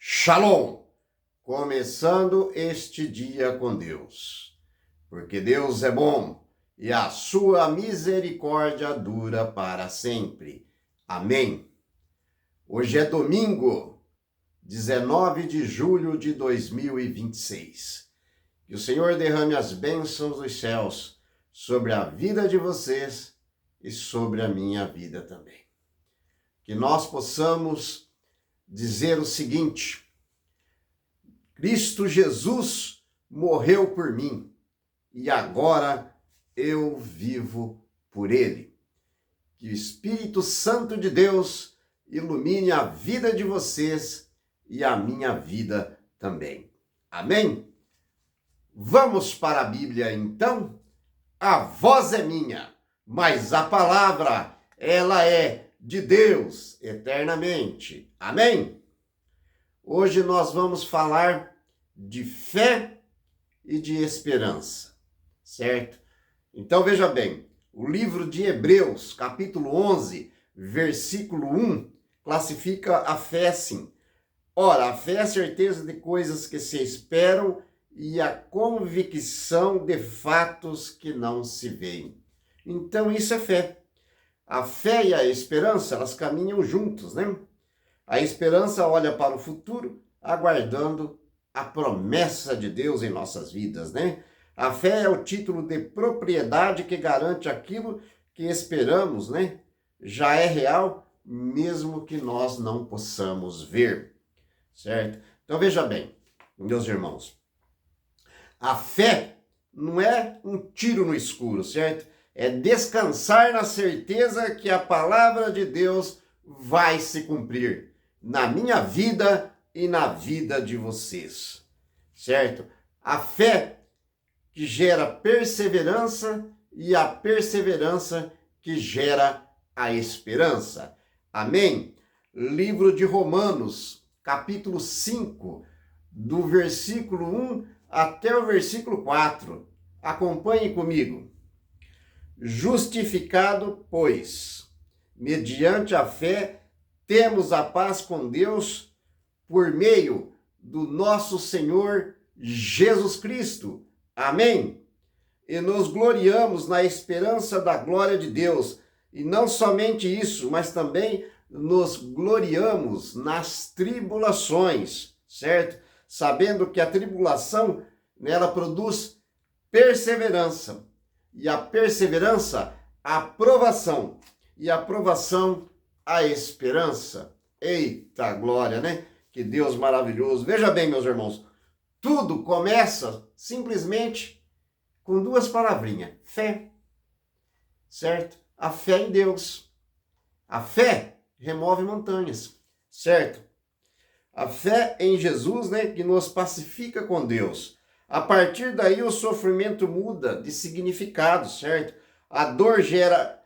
Shalom! Começando este dia com Deus, porque Deus é bom e a sua misericórdia dura para sempre. Amém. Hoje é domingo, 19 de julho de 2026. Que o Senhor derrame as bênçãos dos céus sobre a vida de vocês e sobre a minha vida também. Que nós possamos dizer o seguinte: Cristo Jesus morreu por mim e agora eu vivo por ele. Que o Espírito Santo de Deus ilumine a vida de vocês e a minha vida também. Amém? Vamos para a Bíblia então? A voz é minha, mas a palavra, ela é de Deus eternamente. Amém? Hoje nós vamos falar de fé e de esperança, certo? Então veja bem, o livro de Hebreus, capítulo 11, versículo 1, classifica a fé assim: ora, a fé é a certeza de coisas que se esperam e a convicção de fatos que não se veem. Então isso é fé. A fé e a esperança, elas caminham juntos, né? A esperança olha para o futuro, aguardando a promessa de Deus em nossas vidas, né? A fé é o título de propriedade que garante aquilo que esperamos, né? Já é real, mesmo que nós não possamos ver, certo? Então veja bem, meus irmãos, a fé não é um tiro no escuro, certo? É descansar na certeza que a palavra de Deus vai se cumprir na minha vida e na vida de vocês, certo? A fé que gera perseverança e a perseverança que gera a esperança. Amém? Livro de Romanos, capítulo 5, do versículo 1 até o versículo 4. Acompanhe comigo. Justificado, pois, mediante a fé, temos a paz com Deus por meio do nosso Senhor Jesus Cristo. Amém? E nos gloriamos na esperança da glória de Deus. E não somente isso, mas também nos gloriamos nas tribulações, certo? Sabendo que a tribulação, ela produz perseverança. E a perseverança, a aprovação. E a aprovação, a esperança. Eita glória, né? Que Deus maravilhoso. Veja bem, meus irmãos, tudo começa simplesmente com duas palavrinhas: fé, certo? A fé em Deus. A fé remove montanhas, certo? A fé em Jesus, né, que nos pacifica com Deus. A partir daí o sofrimento muda de significado, certo? A dor gera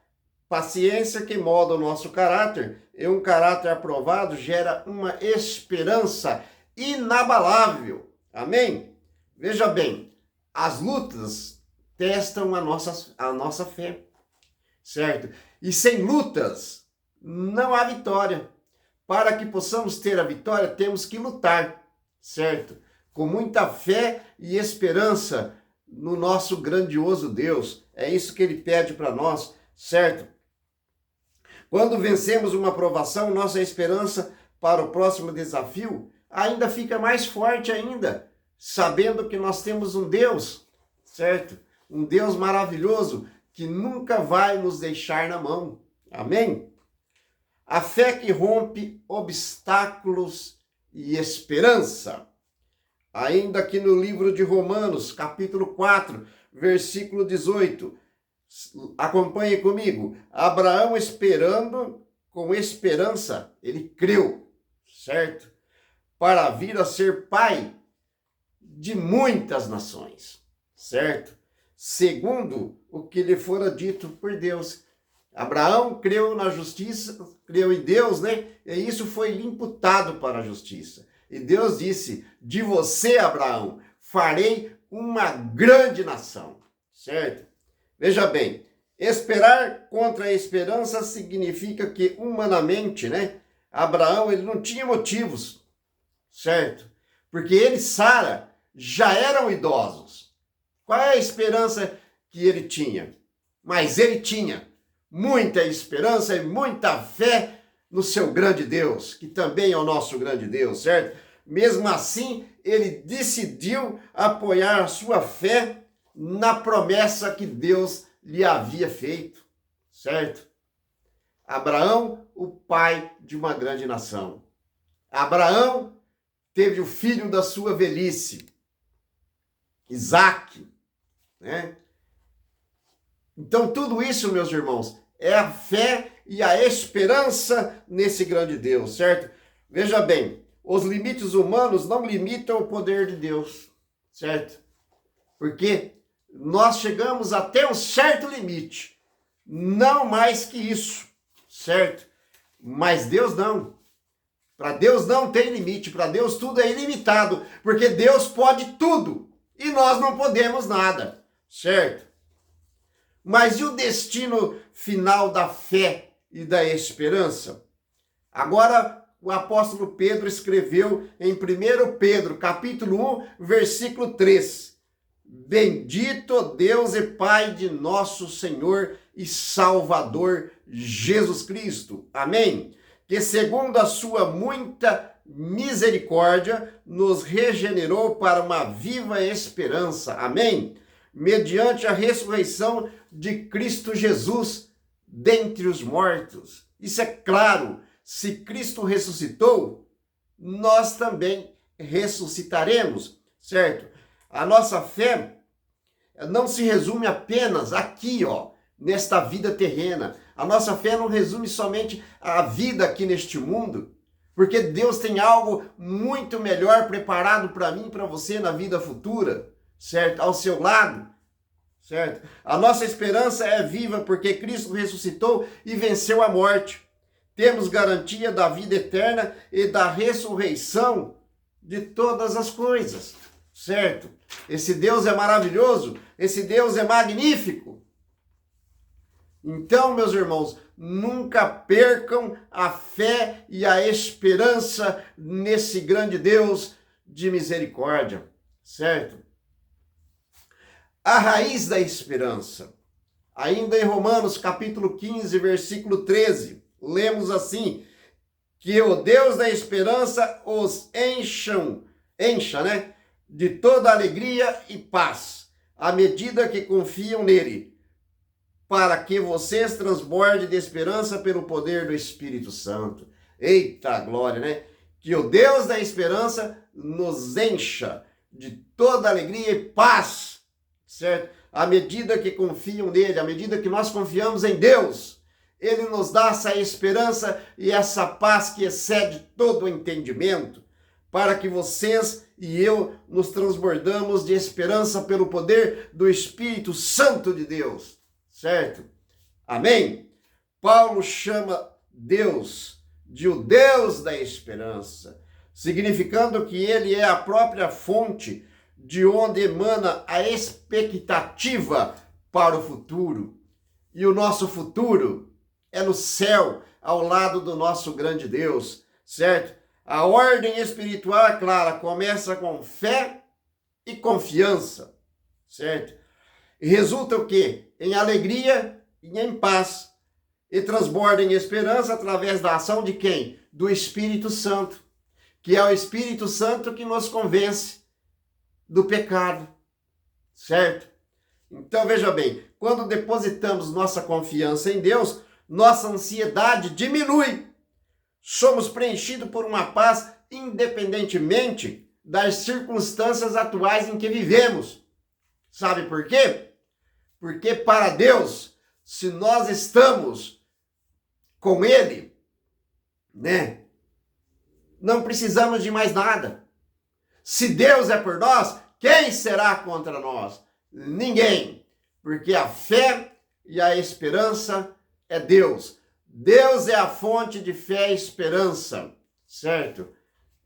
paciência que molda o nosso caráter, e um caráter aprovado gera uma esperança inabalável. Amém? Veja bem, as lutas testam a nossa fé, certo? E sem lutas não há vitória. Para que possamos ter a vitória, temos que lutar, certo? Com muita fé e esperança no nosso grandioso Deus. É isso que ele pede para nós, certo? Quando vencemos uma provação, nossa esperança para o próximo desafio ainda fica mais forte ainda, sabendo que nós temos um Deus, certo? Um Deus maravilhoso que nunca vai nos deixar na mão. Amém? A fé que rompe obstáculos e esperança. Ainda aqui no livro de Romanos, capítulo 4, versículo 18. Acompanhe comigo. Abraão, esperando com esperança, ele creu, certo? Para vir a ser pai de muitas nações, certo? Segundo o que lhe fora dito por Deus. Abraão creu na justiça, creu em Deus, né? E isso foi lhe imputado para a justiça. E Deus disse: de você, Abraão, farei uma grande nação, certo? Veja bem, esperar contra a esperança significa que humanamente, né? Abraão, ele não tinha motivos, certo? Porque ele e Sara já eram idosos. Qual é a esperança que ele tinha? Mas ele tinha muita esperança e muita fé no seu grande Deus, que também é o nosso grande Deus, certo? Mesmo assim, ele decidiu apoiar a sua fé na promessa que Deus lhe havia feito, certo? Abraão, o pai de uma grande nação. Abraão teve o filho da sua velhice, Isaque, né? Então, tudo isso, meus irmãos, é a fé e a esperança nesse grande Deus, certo? Veja bem, os limites humanos não limitam o poder de Deus, certo? Porque nós chegamos até um certo limite, não mais que isso, certo? Mas Deus não. Para Deus não tem limite, para Deus tudo é ilimitado, porque Deus pode tudo e nós não podemos nada, certo? Mas e o destino final da fé e da esperança? Agora, o apóstolo Pedro escreveu em 1 Pedro, capítulo 1, versículo 3. Bendito Deus e Pai de nosso Senhor e Salvador Jesus Cristo. Amém? Que segundo a sua muita misericórdia, nos regenerou para uma viva esperança. Amém? Mediante a ressurreição de Cristo Jesus dentre os mortos. Isso é claro, se Cristo ressuscitou, nós também ressuscitaremos, certo? A nossa fé não se resume apenas aqui, nesta vida terrena. A nossa fé não resume somente a vida aqui neste mundo, porque Deus tem algo muito melhor preparado para mim e para você na vida futura, certo? Ao seu lado, certo? A nossa esperança é viva porque Cristo ressuscitou e venceu a morte. Temos garantia da vida eterna e da ressurreição de todas as coisas, certo? Esse Deus é maravilhoso, esse Deus é magnífico. Então, meus irmãos, nunca percam a fé e a esperança nesse grande Deus de misericórdia, certo? A raiz da esperança. Ainda em Romanos, capítulo 15, versículo 13, lemos assim: que o Deus da esperança os encha, né, de toda alegria e paz, à medida que confiam nele, para que vocês transbordem de esperança pelo poder do Espírito Santo. Eita glória, né? Que o Deus da esperança nos encha de toda alegria e paz, certo? À medida que confiam nele, à medida que nós confiamos em Deus, ele nos dá essa esperança e essa paz que excede todo o entendimento, para que vocês e eu nos transbordamos de esperança pelo poder do Espírito Santo de Deus, certo? Amém? Paulo chama Deus de o Deus da esperança, significando que ele é a própria fonte de onde emana a expectativa para o futuro. E o nosso futuro é no céu, ao lado do nosso grande Deus, certo? A ordem espiritual, é clara, começa com fé e confiança, certo? E resulta o quê? Em alegria e em paz. E transborda em esperança através da ação de quem? Do Espírito Santo, que é o Espírito Santo que nos convence do pecado, certo? Então veja bem, quando depositamos nossa confiança em Deus, nossa ansiedade diminui. Somos preenchidos por uma paz independentemente das circunstâncias atuais em que vivemos. Sabe por quê? Porque para Deus, se nós estamos com Ele, né, não precisamos de mais nada. Se Deus é por nós, quem será contra nós? Ninguém. Porque a fé e a esperança é Deus. Deus é a fonte de fé e esperança, certo?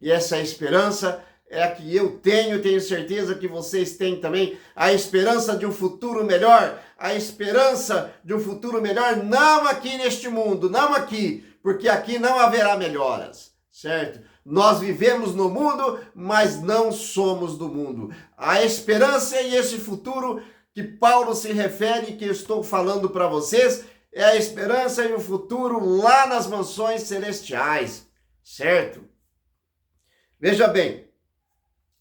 E essa esperança é a que eu tenho certeza que vocês têm também, a esperança de um futuro melhor, a esperança de um futuro melhor, não aqui neste mundo, não aqui, porque aqui não haverá melhoras, certo? Nós vivemos no mundo, mas não somos do mundo. A esperança e esse futuro que Paulo se refere, que eu estou falando para vocês, é a esperança e o futuro lá nas mansões celestiais, certo? Veja bem,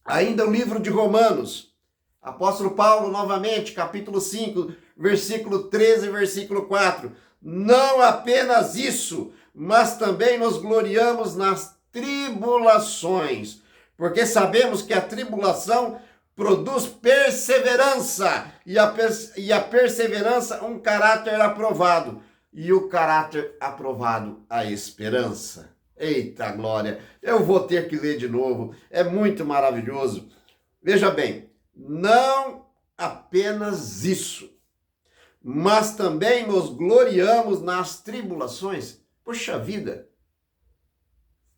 ainda o livro de Romanos, apóstolo Paulo, novamente, capítulo 5, versículo 13 e versículo 4. Não apenas isso, mas também nos gloriamos nas tribulações, porque sabemos que a tribulação produz perseverança, e a perseverança um caráter aprovado, e o caráter aprovado a esperança. Eita glória, eu vou ter que ler de novo, é muito maravilhoso. Veja bem, não apenas isso, mas também nos gloriamos nas tribulações. Poxa vida,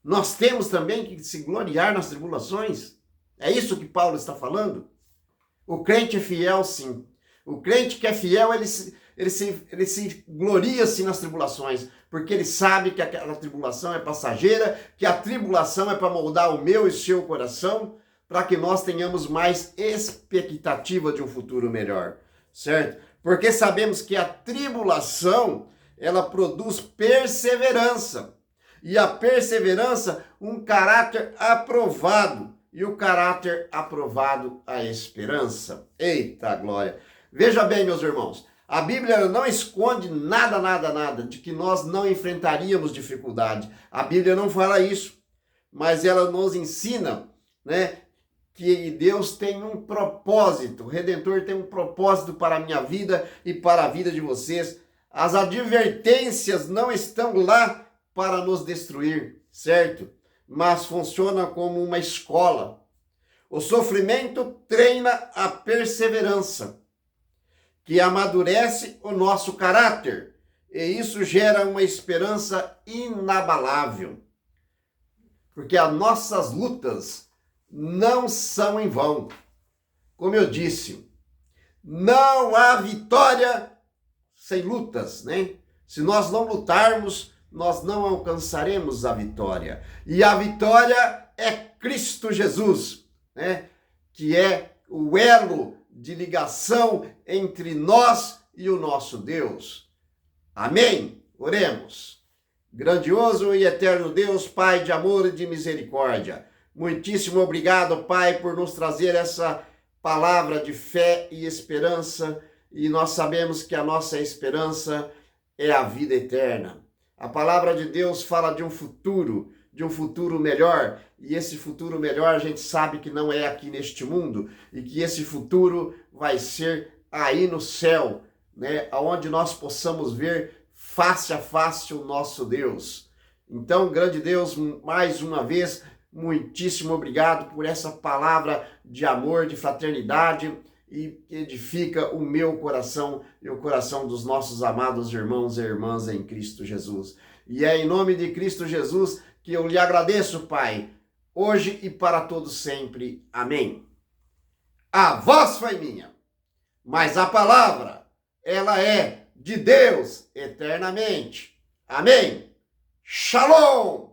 nós temos também que se gloriar nas tribulações. É isso que Paulo está falando? O crente é fiel, sim. O crente que é fiel, ele se gloria-se nas tribulações, porque ele sabe que aquela tribulação é passageira, que a tribulação é para moldar o meu e o seu coração, para que nós tenhamos mais expectativa de um futuro melhor, certo? Porque sabemos que a tribulação, ela produz perseverança, e a perseverança, um caráter aprovado, e o caráter aprovado, a esperança. Eita glória! Veja bem, meus irmãos, a Bíblia não esconde nada de que nós não enfrentaríamos dificuldade. A Bíblia não fala isso, mas ela nos ensina, né, que Deus tem um propósito, o Redentor tem um propósito para a minha vida e para a vida de vocês. As advertências não estão lá para nos destruir, certo? Mas funciona como uma escola. O sofrimento treina a perseverança, que amadurece o nosso caráter, e isso gera uma esperança inabalável. Porque as nossas lutas não são em vão. Como eu disse, não há vitória sem lutas, né? Se nós não lutarmos, nós não alcançaremos a vitória. E a vitória é Cristo Jesus, né? Que é o elo de ligação entre nós e o nosso Deus. Amém? Oremos. Grandioso e eterno Deus, Pai de amor e de misericórdia, muitíssimo obrigado, Pai, por nos trazer essa palavra de fé e esperança, e nós sabemos que a nossa esperança é a vida eterna. A palavra de Deus fala de um futuro melhor, e esse futuro melhor a gente sabe que não é aqui neste mundo, e que esse futuro vai ser aí no céu, né, onde nós possamos ver face a face o nosso Deus. Então, grande Deus, mais uma vez, muitíssimo obrigado por essa palavra de amor, de fraternidade, e que edifica o meu coração e o coração dos nossos amados irmãos e irmãs em Cristo Jesus. E é em nome de Cristo Jesus que eu lhe agradeço, Pai, hoje e para todos sempre. Amém. A voz foi minha, mas a palavra, ela é de Deus eternamente. Amém. Shalom!